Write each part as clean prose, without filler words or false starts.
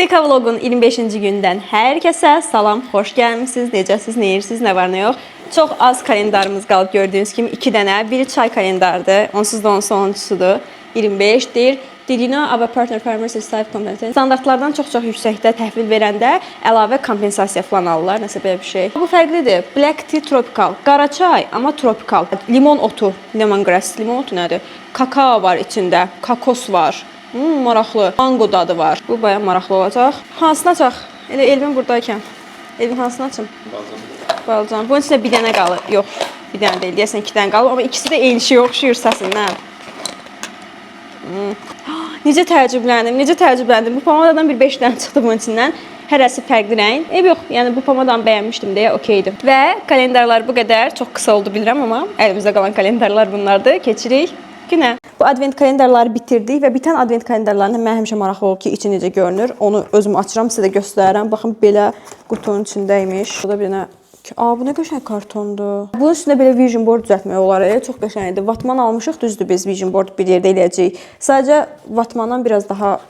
Dekavlogun 25-ci gündən hər kəsə salam, xoş gəlmisiniz. Necəsiz, nə yeyirsiniz, nə var, nə yox. Çox az kalendarımız qalıb gördüyünüz kimi 2 dənə. Biri çay kalendarıdır, onsuz da onun sonuncusudur. 25 deyir. Did you know our partner farmers receive compensation? Standartlardan çox-çox yüksəkdə təhvil verəndə əlavə kompensasiya falan alırlar, nəsə belə bir şey. Bu fərqlidir. Black tea tropical, qara çay, amma tropical. Limon otu, lemongrass, limon otu nədir? Kakao var içində, kakos var. Maraqlı. Mango dadı var. Bu bayağı maraqlı olacaq. Hansını açaq? Elə Elvin buradaykən. Elvin hansını açım? Balcan. Bunun içində bir dənə qalır. Yox, bir dənə deyil. Deyəsən 2 dənə qalır. Amma ikisi də eyni şey oxşuyur səsindən. Necə təəccübləndim, necə təəccübləndim. Bu pomadadan bir 5 dənə çıxdı bunun içindən. Hərəsi fərqli rəng. Yox, yəni bu pomadanı bəyənmişdim deyə okeydir. Və kalendarlar bu qədər. Çox qısa oldu bilirəm, amma əlimizdə qalan kalendarlar bunlardır. Keçirik günə. Bu advent kalendarları bitirdik və bitən advent kalendarlarında mən həmişə maraqlı olub ki, içi necə görünür. Onu özüm açıram, sizə də göstərərəm. Baxın, belə qutunun içindəymiş. Burada bir dənə... bu nə qəşəng kartondur. Bunun üstündə belə vision board düzəltmək olar. Çox qəşəngdir. Vatman almışıq, düzdür biz vision board bir yerdə eləyəcəyik. Sadəcə vatmandan biraz daha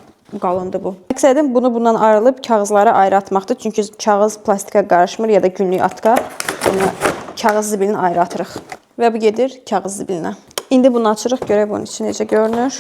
qalındır bu. Məqsədim bunu bundan ayrılıb kağızları ayrı atmaqdır. Çünki kağız plastika qarışmır ya da günlük atka. Bunu kağız zibilini ayrı atırıq. Və bu gedir kağız zibilinə. İndi bunu açırıq, görək bunun içi necə görünür.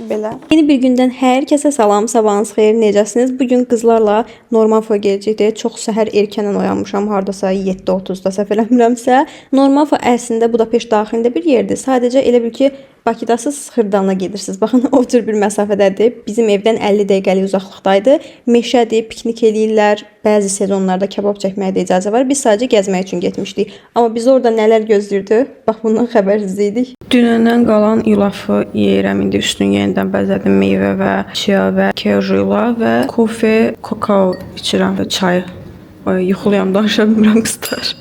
Belə. Yeni bir gündən hər kəsə salam, sabahınız xeyir, necəsiniz? Bugün qızlarla Normanfoya gələcəkdik. Çox səhər erkəndən oyanmışam, hardasa 7:30-da səhv eləmirəmsə. Normanfo əslində Budapeşt daxilində bir yerdir. Sadəcə elə bil ki, Bakıdasız Xırdanla gedirsiniz. Baxın, o cür bir məsafədədir. Bizim evdən 50 dəqiqəlik uzaqlıqdaydı. Meşədir, piknik eləyirlər. Bəzi sezonlarda kebab çəkməyə də icazə var. Biz sadəcə gəzmək üçün getmişdik. Amma biz orada nələr gözləyirdi? Bax, bundan xəbərsiz idik. Dünəndən qalan yulafı yeyirəm. İndi üstünü yenidən bəzədim meyvə və chia və keju'la və kofe, kakao içirəm və çay. Ay, yuxuluyam, danışa bilmirəm qızlar.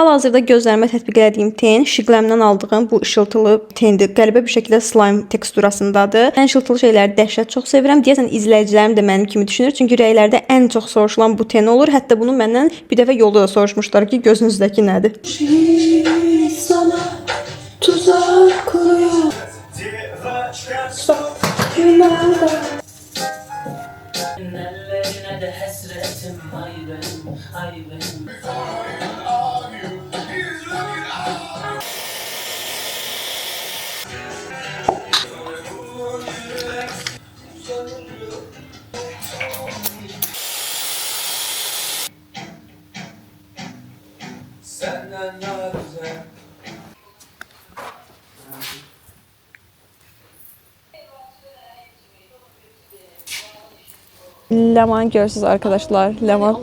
Hal-hazırda gözlərimə tətbiq etdiyim ten Şiqləmdən aldığım bu ışıltılı tendir. Qəribə bir şəkildə slime teksturasındadır. Mən ışıltılı şeyləri dəhşət çox sevirəm. Deyəsən izləyicilərim də mənim kimi düşünür. Çünki rəylərdə ən çox soruşulan bu ten olur. Hətta bunu məndən bir dəfə yolda da soruşmuşlar ki, gözünüzdəki nədir? Sana tuzak kuruyor. Ellerine de hasretim ay benim, ay benim. Senden daha güzel. Ləman görürsünüz arkadaşlar. Ləman.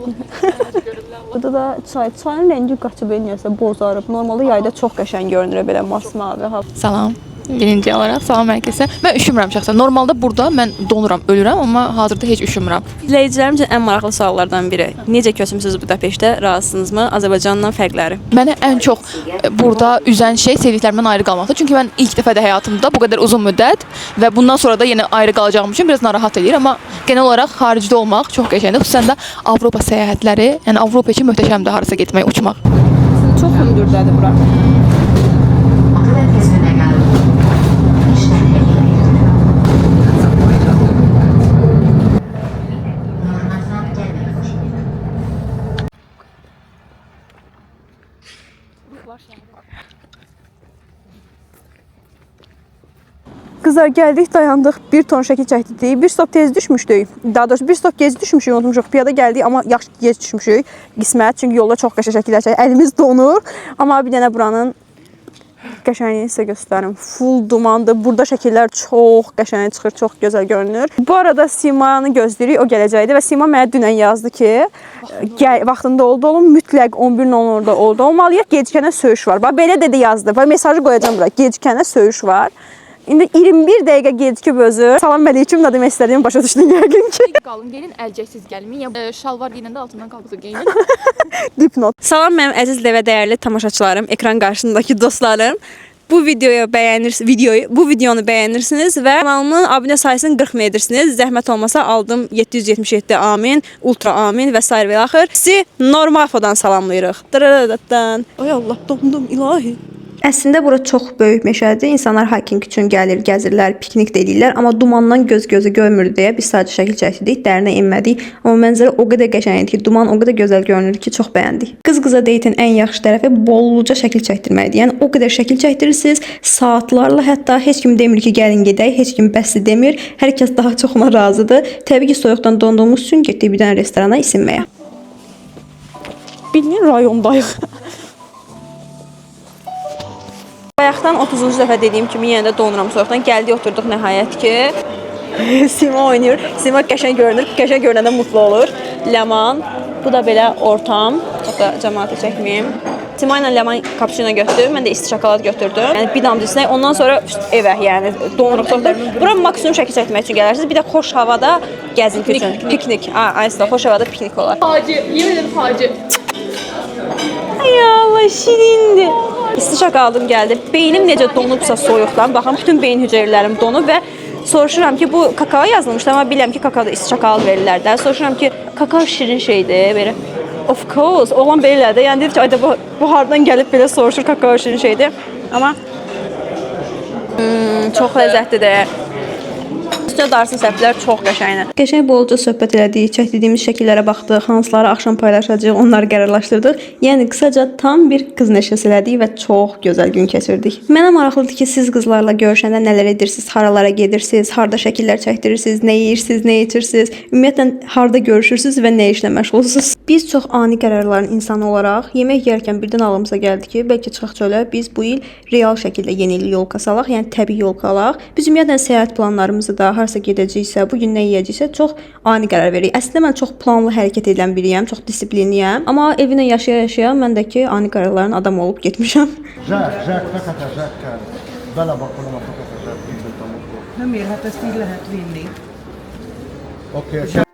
Burada da çay. Çayın rəngi qaçıb eləyəsə bozarıb. Normalda yayda çox qəşəng görünür belə masmavi. Salam. Birinci olaraq salam hər kəsə. Mən üşümürəm şəxsən. Normalda burada mən donuram, ölürəm, amma hazırda heç üşümürəm. İzləyicilərim üçün ən maraqlı suallardan biri. Necə köçmüsünüz Budapeştdə? Razısınızmı? Azərbaycanla fərqləri? Mənə ən çox burada üzən şey sevdiklərimdən ayrı qalmaqdır. Çünki mən ilk dəfə də həyatımda bu qədər uzun müddət və bundan sonra da yenə ayrı qalacağım üçün biraz narahat edir. Amma genel olaraq xaricdə olmaq çox qəşəngdir. Xüsusən də Avropa səyahətləri, yəni Avropa üçün möhtəşəmdir harasa getmək, uçmaq. Çox hündürdədir bura. Qızlar gəldik, dayandıq, bir ton şəkil çəkdik, bir stop tez düşmüşdük. Daha doğrusu bir stop gec düşmüşük, unutmuşuq. Piyada gəldik, amma yaxşı gec düşmüşük. Qismət, çünki yolda çox qəşəng şəkillər çəkdik. Əlimiz donur. Amma bir dənə buranın qəşəngliyini sizə göstərim. Full dumandır. Burada şəkillər çox qəşəng çıxır, çox gözəl görünür. Bu arada Simanı gözləyirik, o gələcəkdi və Sima mənə dünən yazdı ki, vaxtında olun, mütləq 11:00-da olmalıyıq, gecikənə söyüş var. Bax, belə dedi yazdı. Bax, mesajı qoyacağım bura, gecikənə söyüş var. İndi 21 dəqiqə gecikib özü. Salam əleyküm də demək istədiyimi başa düşdün yəqin ki. Qalın gelin, əlcəksiz gəlməyin. Ya şalvar geyinəndə altından qalbızı geyinin. Dipnot. Salam mənim əziz və dəyərli tamaşaçılarım, ekran qarşısındakı dostlarım. bu videonu bəyənirsiniz və kanalımın abunə sayısını 40 min edirsiniz. Zəhmət olmasa aldım 777 amin, ultra amin və sair və axır. Sizi Normafodan salamlayırıq. Dırırırırdan. Ay Allah, dondum ilahi. Əslində bura çox böyük meşədir. İnsanlar hiking üçün gəlir, gəzirlər, piknik də edirlər, amma dumandan göz gözü görmürdü deyə biz sadəcə şəkil çəkdik, dərinə enmədik. Amma mənzərə o qədər qəşəng idi ki, duman o qədər gözəl görünür ki, çox bəyəndik. Qız-qıza deytin ən yaxşı tərəfi bolluca şəkil çəkdirməkdir. Yəni o qədər şəkil çəkdirirsiniz, saatlarla, hətta heç kim demir ki, gəlin gedək, heç kim bəsdir demir. Hər kəs daha çoxuna razıdır. Təbii ki, soyuqdan donduğumuz üçün getdik bir dənə restorana isinməyə. Bilin rayondayıq. Bayaqdan 30-cu dəfə dediyim kimi yenə də donuram soyuqdan. Gəldik, oturduq nəhayət ki. Sima oynayır. Sima qəşəng görünür. Qəşəng görünəndə mutlu olur. Ləman. Bu da belə ortam. Çox da cəmaatı çəkməyim. Sima ilə Ləman kapşina götürdü. Mən də isti şokolad götürdüm. Yəni bir damcı içinə. Ondan sonra evə, yəni donuruq soyuqdan. Bura maksimum şəkil çəkmək üçün gələrsiniz. Bir də xoş havada gəzinti üçün. Piknik. Aysda xoş havada piknik olar. Hacı, yemin ederim hacı. Ay Allah, şirindir. İsti şokoladım gəldi. Beynim necə donubsa soyuqdan, baxın bütün beyin hüceyrələrim donub və soruşuram ki, bu kakao yazılmışdı, amma bilirəm ki, kakaoda isti şokolad verirlər də. Soruşuram ki, kakao şirin şeydir, belə. Of course, olan belədir də. Yəni dedi ki, ayda bu hardan gəlib belə soruşur, kakao şirin şeydir. Amma çox ləzzətlidir. Üstünə darsın səplər çox qəşəngdir. Qəşəng bolca söhbət elədik, çəkdiyimiz şəkillərə baxdıq, hansıları axşam paylaşacağıq, onları qərarlaşdırdıq. Yəni qısaca tam bir qız nəşəsi elədik və çox gözəl gün keçirdik. Mənə maraqlıdır ki, siz qızlarla görüşəndə nələr edirsiniz, haralara gedirsiniz, harda şəkillər çəkdirirsiniz, nə yeyirsiniz, nə içirsiniz, ümumiyyətlə harda görüşürsüz və nə işlə məşğulsunuz. Biz çox ani qərarların insanı olaraq yemək yeyərkən birdən ağlımıza gəldi ki, bəlkə çıxaq çölə biz bu il real şəkildə yeni il yolka salaq, yəni təbii yolka alaq. Biz ümumiyyətlə səyahət planlarımızı da harasa gedəcəksə, bu gün nə yeyəcəksə çox ani qərar veririk. Əslində mən çox planlı hərəkət edən biriyəm, çox disiplinliyəm, amma evinə yaşaya-yaşaya mən də ki ani qərarların adamı olub getmişəm. Nem érhet, ezt így lehet vinni. Oké.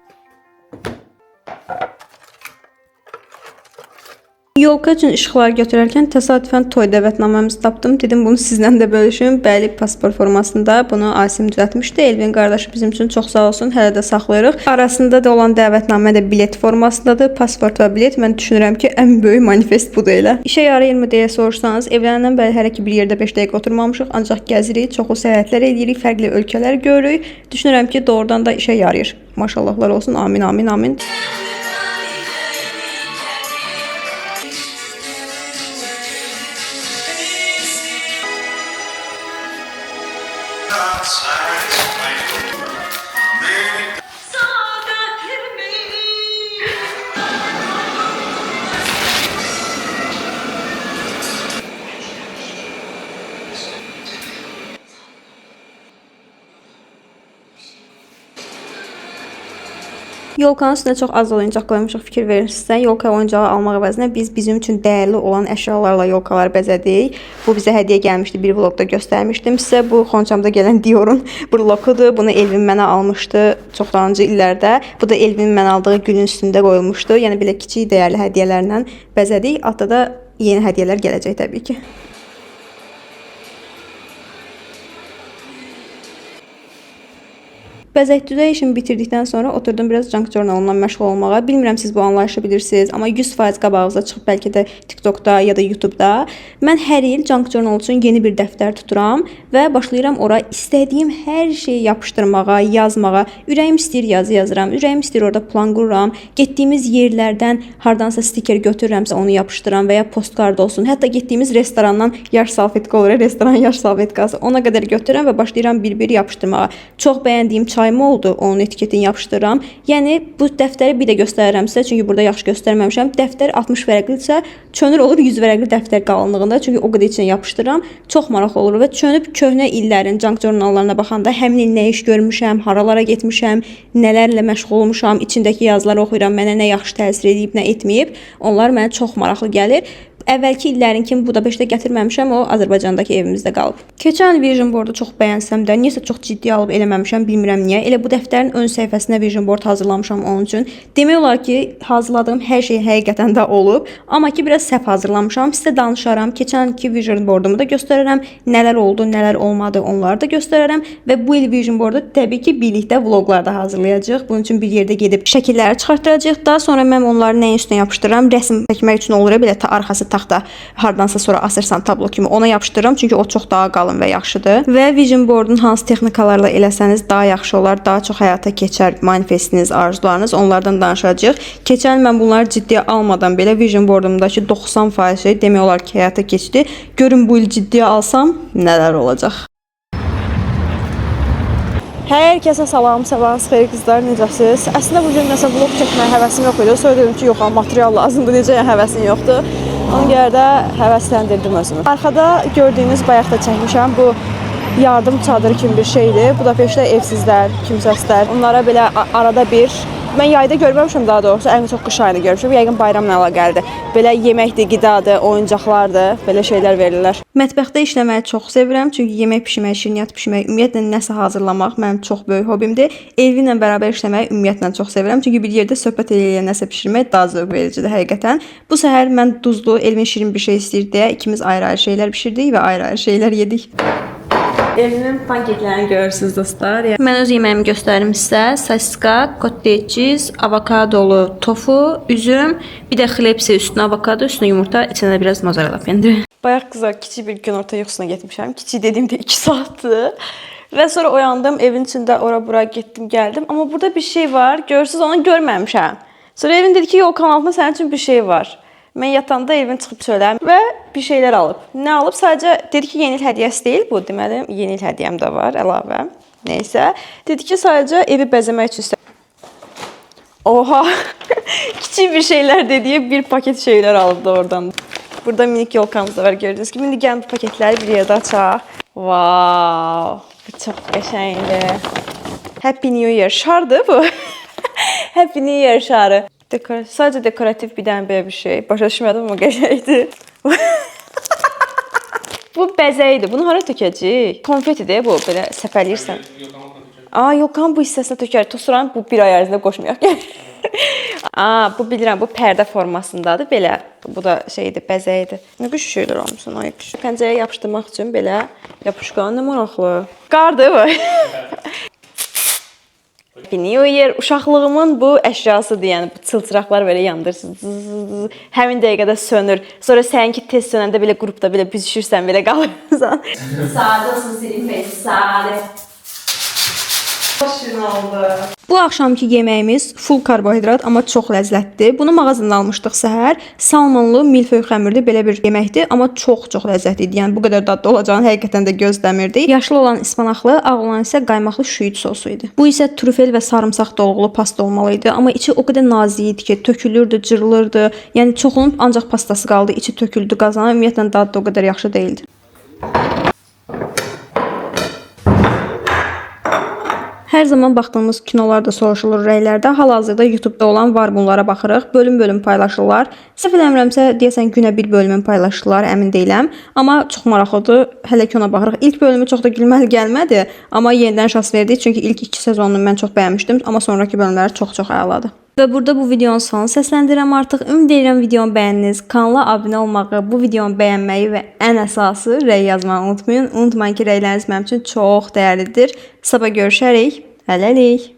Yolka üçün işıqlar götürərkən təsadüfən toy dəvətnaməmizi tapdım. Dedim bunu sizlə də bölüşüm. Bəli, pasport formasında bunu Asim düzəltmişdi. Elvin qardaşı bizim üçün çox sağ olsun, hələ də saxlayırıq. Arasında da olan dəvətnamə də bilet formasındadır. Pasport və bilet. Mən düşünürəm ki, ən böyük manifest budur elə. İşə yarayırmı deyə soruşsanız, evlənəndən bəri hələ ki bir yerdə 5 dəqiqə oturmamışıq, ancaq gəzirik, çoxlu səyahətlər edirik, fərqli ölkələr görürük. Düşünürəm ki, doğrudan da işə yarayır. Maşallahlar olsun. Amin, amin, amin. Yolkanın üstünə çox az oyuncaq qoymuşuq, fikir verirsinizsə. Yolka oyuncağı almaq əvəzinə biz bizim üçün dəyərli olan əşyalarla yolkaları bəzədik. Bu bizə hədiyyə gəlmişdi, bir vlogda göstərmişdim sizə. Bu Xonçamda gələn Dior'un burlokudur. Bunu Elvin mənə almışdı çoxdancı illərdə. Bu da Elvin mənə aldığı gülün üstündə qoyulmuşdu. Yəni belə kiçik dəyərli hədiyyələrlə bəzədik. Altda da yeni hədiyyələr gələcək təbii ki. Bəzək-düzək işimi bitirdikdən sonra oturdum biraz Junk Journal-la məşğul olmağa. Bilmirəm siz bu anlayışı bilirsiniz, amma 100% qabağınıza çıxıb bəlkə də TikTokda ya da YouTube'da. Mən hər il Junk Journal üçün yeni bir dəftər tuturam və başlayıram ora istədiyim hər şeyi yapışdırmağa, yazmağa. Ürəyim istəyir yazı yazıram, ürəyim istəyir orada plan qururam. Getdiyimiz yerlərdən hardansa stiker götürürəmsə onu yapışdıram və ya postkard olsun. Hətta getdiyimiz restorandan yaş salfetka olur, restoran yaş salfetkası. Ona qədər götürürəm və başlayıram bir-bir yapışdırmağa. Çox bəyəndiyim çayım oldu, onun etiketini yapışdırıram. Yəni bu dəftəri bir də göstərirəm sizə, çünki burada yaxşı göstərməmişəm. Dəftər 60 vərəqlidirsə, çönür olur 100 vərəqli dəftər qalınlığında, çünki o qədər içinə yapışdırıram. Çox maraqlı olur və çönüb köhnə illərin Junk Journallarına baxanda həmin il nə iş görmüşəm, haralara getmişəm, nələrlə məşğul olmuşam, içindəki yazıları oxuyuram, mənə nə yaxşı təsir edib, nə etməyib. Onlar mənə çox maraqlı gəlir. Əvvəlki illərin kimi Budapeştə gətirməmişəm, o Azərbaycandakı evimizdə qalıb. Keçən il Vision Board-u çox bəyənsəm də, niyəsə çox ciddi alıb eləməmişəm, bilmirəm niyə. Elə bu dəftərin ön səhifəsinə Vision Board hazırlamışam onun üçün. Demək olar ki, hazırladığım hər şey həqiqətən də olub, amma ki biraz səhv hazırlamışam. Sizə danışaram. Keçən ilki Vision Board-umu da göstərərəm. Nələr oldu, nələr olmadı, onları da göstərərəm və bu il Vision Board-u təbii ki, birlikdə vloqlar da hazırlayacağıq. Bunun üçün bir yerdə gedib şəkilləri çıxartdıracağıq. Daha sonra mən onları nəyin üstünə yapışdırıram? Rəsm çəkmək üçün olur belə arxası taxta hardansa sonra asırsan tablo kimi ona yapışdırıram çünki o çox daha qalın və yaxşıdır. Və Vision Board-un hansı texnikalarla eləsəniz daha yaxşı olar, daha çox həyata keçər manifestiniz, arzularınız, onlardan danışacağıq. Keçən il mən bunları ciddiyə almadan belə Vision Board-umdakı 90% şey demək olar ki, həyata keçdi. Görün bu il ciddiyə alsam nələr olacaq. Hər kəsə salam, sabahınız xeyir qızlar, necəsiz? Əslində bu gün nəsə vlog çəkməyə həvəsim yox idi. Sonra dedim ki, yox, material lazımdır, necə həvəsin yoxdur. Ona görə də həvəsləndirdim özümü. Arxada gördüyünüz bayaqda çəkmişəm bu yardım çadırı kimi bir şeydir. Budapeştdə evsizlər, kimsəsizlər. Onlara belə arada bir, mən yayda görməmişəm daha doğrusu, ən çox qış ayını görmüşəm. Yəqin bayramla əlaqəlidir. Belə yeməkdir, qidadır, oyuncaqlardır, belə şeylər verirlər. Mətbəxdə işləməyi çox sevirəm, çünki yemək bişirmək, şirniyyat bişirmək, ümumiyyətlə nəsə hazırlamaq mənim çox böyük hobimdir. Elvi ilə bərabər işləməyi ümumiyyətlə çox sevirəm, çünki bir yerdə söhbət eləyən nəsə bişirmək daha zövq vericidir həqiqətən. Bu səhər mən duzlu, Elvin şirin bir şey istəyirdi deyə ikimiz ayrı-ayrı şeylər bişirdik və ayrı-ayrı şeylər yedik. Elvinin pankeklərini görürsünüz dostlar. Mən öz yeməyimi göstərim sizə. Sasiska, cottage cheese, avokadolu tofu, üzüm, bir də xlebsi üstünə avokado, üstünə yumurta, içində biraz mozzarella pendiri. Bayaq qızlar kiçik bir günorta yuxusuna getmişəm. Kiçik dediyimdə 2 saatdır. Və sonra oyandım, evin içində ora-bura getdim, gəldim. Amma burada bir şey var. Görürsünüz, onu görməmişəm. Sonra Elvin dedi ki, yol kanalında sənin üçün bir şey var. Mən yatanda Elvin çıxıb çölə və bir şeylər alıb. Nə alıb? Sadəcə dedi ki, yeni il hədiyyəsi deyil bu. Deməli, yeni il hədiyyəm də var əlavə. Nəysə. Dedi ki, sadəcə evi bəzəmək üçün Oha! Kiçik bir şeylər dediyi bir paket şeylər alıb da oradan. Burada minik yolkamız da var, gördünüz ki. İndi gəlin bu paketləri bir yerdə açaq. Wow! Bu çox qəşəngdir. Happy New Year şardır bu. Happy New Year şarı. Sadəcə dekorativ bir dənə belə bir şey. Başa düşmədim amma qəşəngdir. Bu bəzəkdir. Bunu hara tökəcəyik? Konfetidir bu. Belə səpələyirsən. Yoxan bu hissəsinə tökər. Tosuran bu bir ay ərzində qoşmayaq. Bu bilirəm. Bu pərdə formasındadır. Belə. Bu da şeydir, bəzəkdir. Nə qış şeylər almışsın? Pəncərəyə yapışdırmaq üçün belə yapışqan. Nə maraqlı. Qardır bu. New Year uşaqlığımın bu əşyasıdır, yəni bu çılçıraqlar belə yandırsınız. Həmin dəqiqədə sönür. Sonra səninki tez sönəndə belə qrupda belə büzüşürsən, belə qalırsan. Sadə olsun Selim bəy, sadə. Şirin oldu. Bu axşamki yeməyimiz full karbohidrat, amma çox ləzzətlidir. Bunu mağazadan almışdıq səhər. Salmonlu, milföy xəmirli belə bir yeməkdir, amma çox ləzzətli idi. Yəni bu qədər dadlı olacağını həqiqətən də gözləmirdik. Yaşlı olan ispanaqlı, ağ olan isə qaymaqlı şüyüd sosu idi. Bu isə trüfel və sarımsaq dolğulu pasta olmalı idi, amma içi o qədər nazik idi ki, tökülürdü, cırılırdı. Yəni çoxunun ancaq pastası qaldı, içi töküldü qazana. Ümumiyyətlə dadı da o qədər yaxşı değildi. Hər zaman baxdığımız kinolarda soruşulur rəylərdə. Hal-hazırda YouTube-da olan var bunlara baxırıq. Bölüm-bölüm paylaşırlar. Səhv eləmirəmsə, deyəsən günə bir bölümün paylaşırlar, əmin deyiləm. Amma çox maraqlıdır. Hələ ki ona baxırıq. İlk bölümü çox da gülməli gəlmədi, amma yenidən şans verdik. Çünki ilk 2 sezonunu mən çox bəyənmişdim, amma sonraki bölümləri çox əladır. Və burada bu videonun sonunu səsləndirəm artıq. Ümid edirəm videonu bəyəndiniz. Kanala abunə olmağı, bu videonu bəyənməyi və ən əsası rəy yazmağı unutmayın. Unutmayın ki, rəyləriniz mənim üçün çox dəyərlidir. Sabah görüşərik. Hələlik.